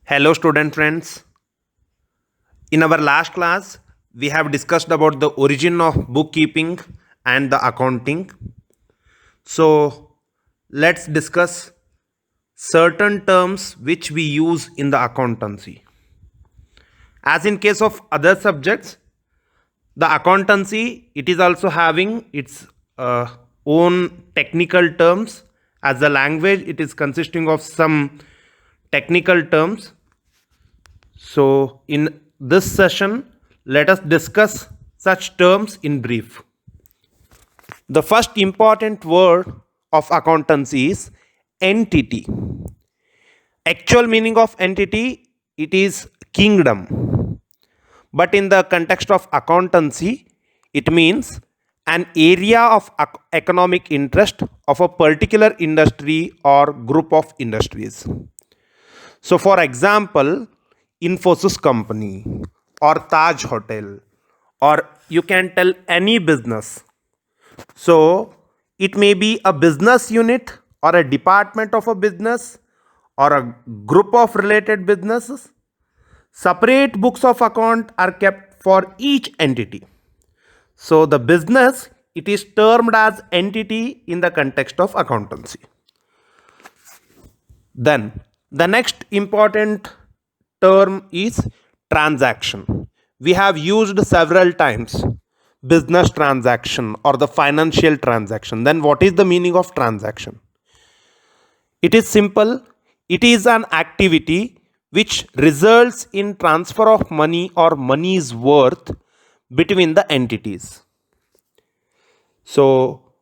Hello, student friends. In our last class, we have discussed about the origin of bookkeeping and the accounting. So, let's discuss certain terms which we use in the accountancy. As in case of other subjects, the accountancy it is also having its own technical terms. As a language, it is consisting of some technical terms. So, in this session, let us discuss such terms in brief. The first important word of accountancy is entity. Actual meaning of entity, it is kingdom. But in the context of accountancy, it means an area of economic interest of a particular industry or group of industries. So, for example, Infosys company or Taj Hotel, or you can tell any business. So, it may be a business unit or a department of a business or a group of related businesses. Separate books of account are kept for each entity. So, the business it is termed as entity in the context of accountancy. Then the next important term is transaction. We have used several times business transaction or the financial transaction. Then what is the meaning of transaction? It is simple. It is an activity which results in transfer of money or money's worth between the entities. So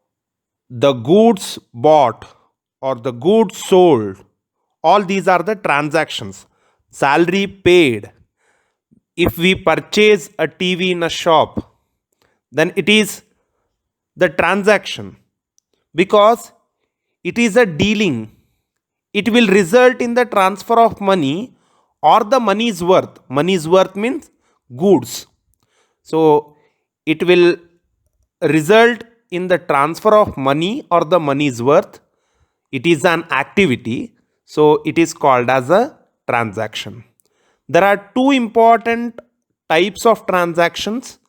the goods bought or the goods sold, all these are the transactions. Salary paid. If we purchase a TV in a shop, then it is the transaction because it is a dealing. It will result in the transfer of money or the money's worth. Money's worth means goods. So it will result in the transfer of money or the money's worth. It is an activity, so it is called as a transaction. There are two important types of transactions.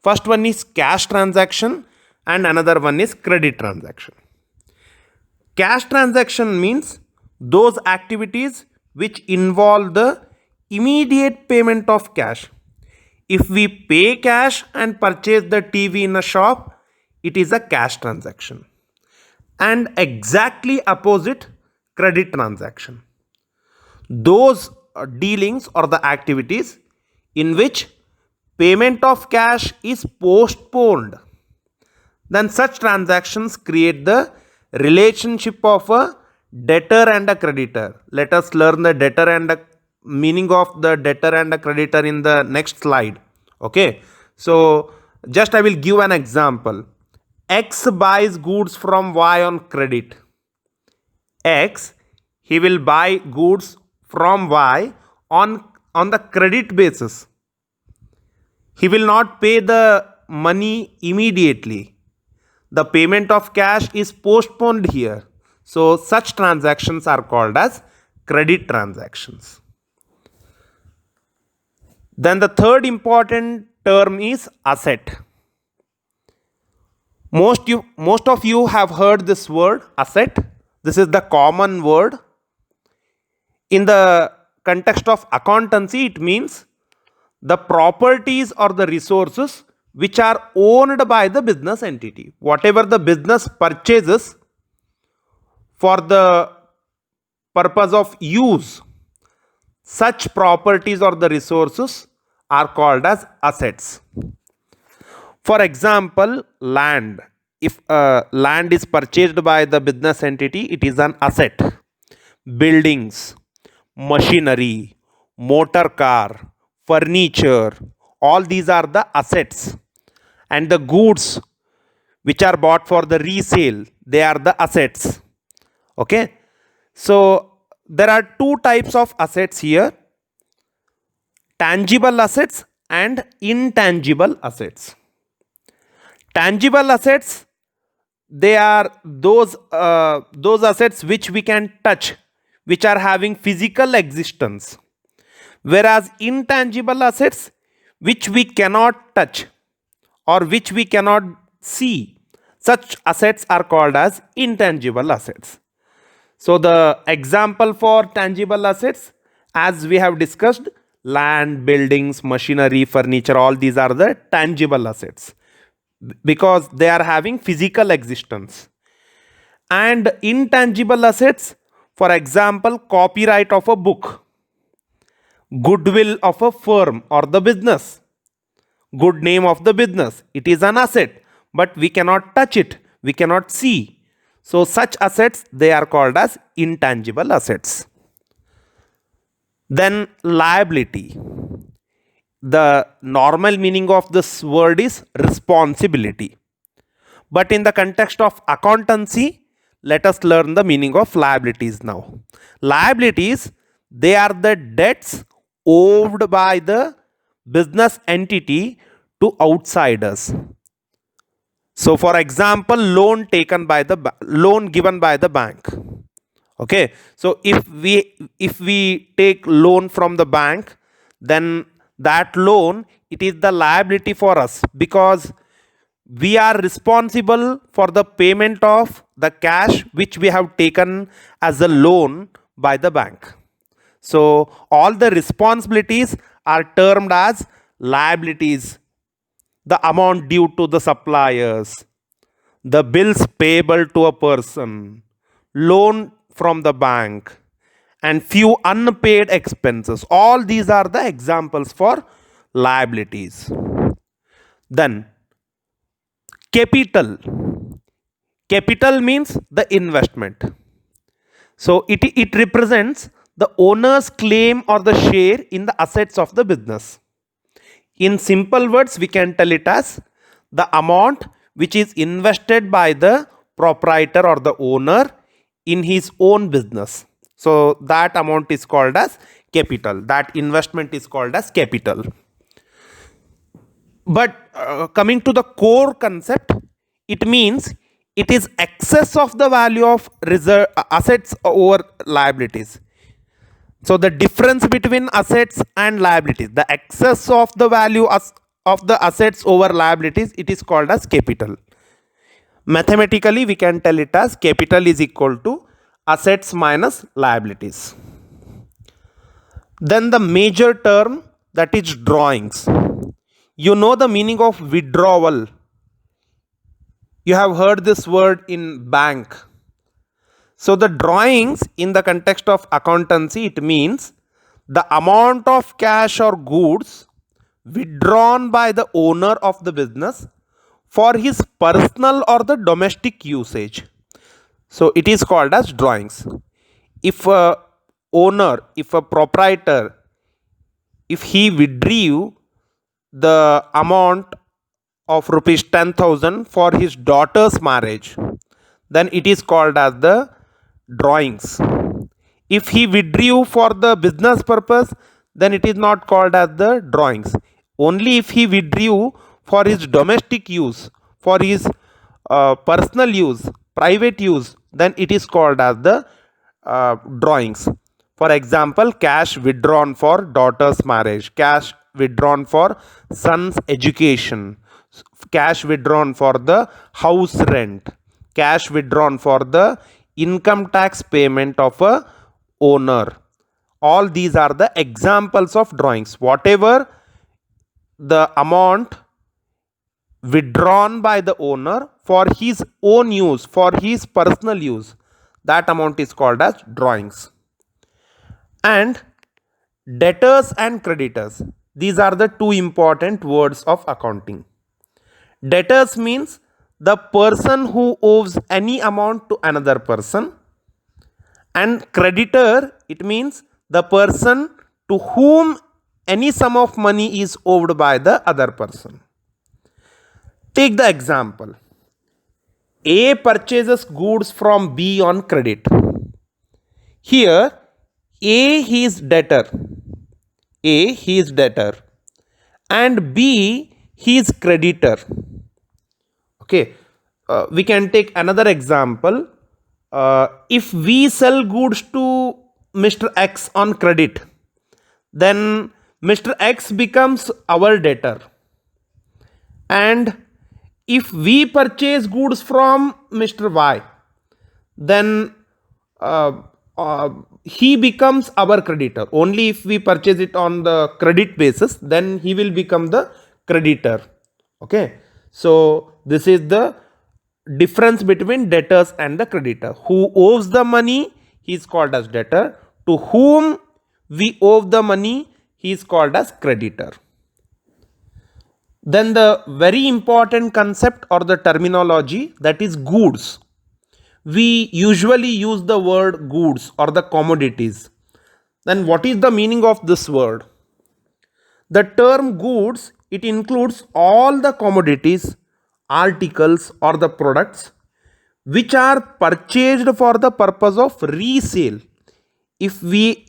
First one is cash transaction and another one is credit transaction. Cash transaction means those activities which involve the immediate payment of cash. If we pay cash and purchase the TV in a shop, it is a cash transaction. And exactly opposite, credit transaction. Those dealings or the activities in which payment of cash is postponed, then such transactions create the relationship of a debtor and a creditor. Let us learn the debtor and the meaning of the debtor and the creditor in the next slide. Okay, so just I will give an example. X buys goods from Y on credit. X, he will buy goods from Y on the credit basis. He will not pay the money immediately. The payment of cash is postponed here. So such transactions are called as credit transactions. Then the third important term is asset. Most of you have heard this word asset. This is the common word. In the context of accountancy, it means the properties or the resources which are owned by the business entity. Whatever the business purchases for the purpose of use, such properties or the resources are called as assets. For example, land. If land is purchased by the business entity, it is an asset. Buildings, machinery, motor car, furniture, all these are the assets. And the goods which are bought for the resale, they are the assets. Okay. So there are two types of assets here: tangible assets and intangible assets. Tangible assets, they are those assets which we can touch, which are having physical existence. Whereas intangible assets, which we cannot touch or which we cannot see, such assets are called as intangible assets. So the example for tangible assets, as we have discussed, land, buildings, machinery, furniture, all these are the tangible assets because they are having physical existence. And intangible assets, for example, copyright of a book, goodwill of a firm or the business, good name of the business, it is an asset, but we cannot touch it, we cannot see. So such assets, they are called as intangible assets. Then liability. The normal meaning of this word is responsibility. But in the context of accountancy, let us learn the meaning of liabilities now. Liabilities, they are the debts owed by the business entity to outsiders. So for example, loan given by the bank. Okay, so if we take loan from the bank, then that loan, it is the liability for us because we are responsible for the payment of the cash which we have taken as a loan by the bank. So all the responsibilities are termed as liabilities. The amount due to the suppliers, the bills payable to a person, loan from the bank, and few unpaid expenses. All these are the examples for liabilities. Then capital. Capital means the investment. So it represents the owner's claim or the share in the assets of the business. In simple words, we can tell it as the amount which is invested by the proprietor or the owner in his own business. So that amount is called as capital. That investment is called as capital. But coming to the core concept, it means it is excess of the value of assets over liabilities. So the difference between assets and liabilities, the excess of the value of the assets over liabilities, it is called as capital. Mathematically, we can tell it as capital is equal to assets minus liabilities. Then the major term, that is drawings. You know the meaning of withdrawal. You have heard this word in bank. So the drawings in the context of accountancy, it means the amount of cash or goods withdrawn by the owner of the business for his personal or the domestic usage. So it is called as drawings. If a owner, if a proprietor, if he withdrew the amount of rupees 10,000 for his daughter's marriage, then it is called as the drawings. If he withdrew for the business purpose, then it is not called as the drawings. Only if he withdrew for his domestic use, for his personal use, private use, then it is called as the drawings. For example, cash withdrawn for daughter's marriage, cash withdrawn for son's education, cash withdrawn for the house rent, cash withdrawn for the income tax payment of a owner. All these are the examples of drawings. Whatever the amount withdrawn by the owner for his own use, for his personal use, that amount is called as drawings. And debtors and creditors, these are the two important words of accounting. Debtors means the person who owes any amount to another person, and creditor, it means the person to whom any sum of money is owed by the other person. Take the example. A purchases goods from B on credit. Here A, he is debtor. A, he is debtor, and B, he is creditor. Okay, we can take another example. If we sell goods to Mr. X on credit, then Mr. X becomes our debtor. And if we purchase goods from Mr. Y, then uh, he becomes our creditor. Only if we purchase it on the credit basis, then he will become the creditor. Okay, so this is the difference between debtors and the creditor. Who owes the money, he is called as debtor. To whom we owe the money, he is called as creditor. Then the very important concept or the terminology, that is goods. We usually use the word goods or the commodities. Then what is the meaning of this word? The term goods, it includes all the commodities, articles or the products which are purchased for the purpose of resale. If we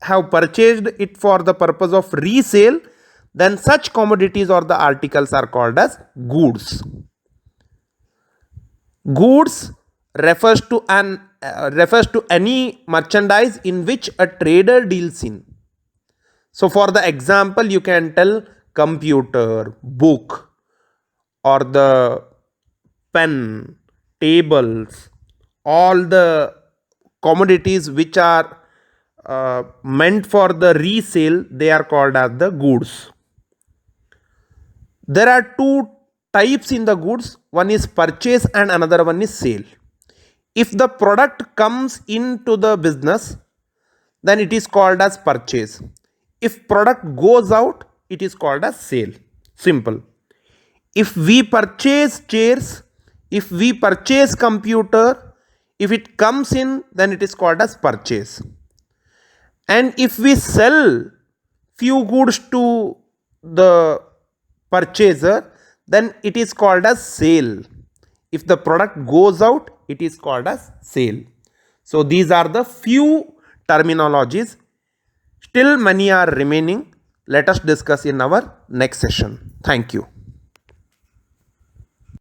have purchased it for the purpose of resale, then such commodities or the articles are called as goods. Goods refers to any merchandise in which a trader deals in. So for the example, you can tell computer, book, or the pen, tables, all the commodities which are meant for the resale, they are called as the goods. There are two types in the goods. One is purchase and another one is sale. If the product comes into the business, then it is called as purchase. If product goes out, it is called as sale. Simple. If we purchase chairs, if we purchase computer, if it comes in, then it is called as purchase. And if we sell few goods to the purchaser, then it is called as sale. If the product goes out, it is called as sale. So these are the few terminologies. Still many are remaining. Let us discuss in our next session. Thank you.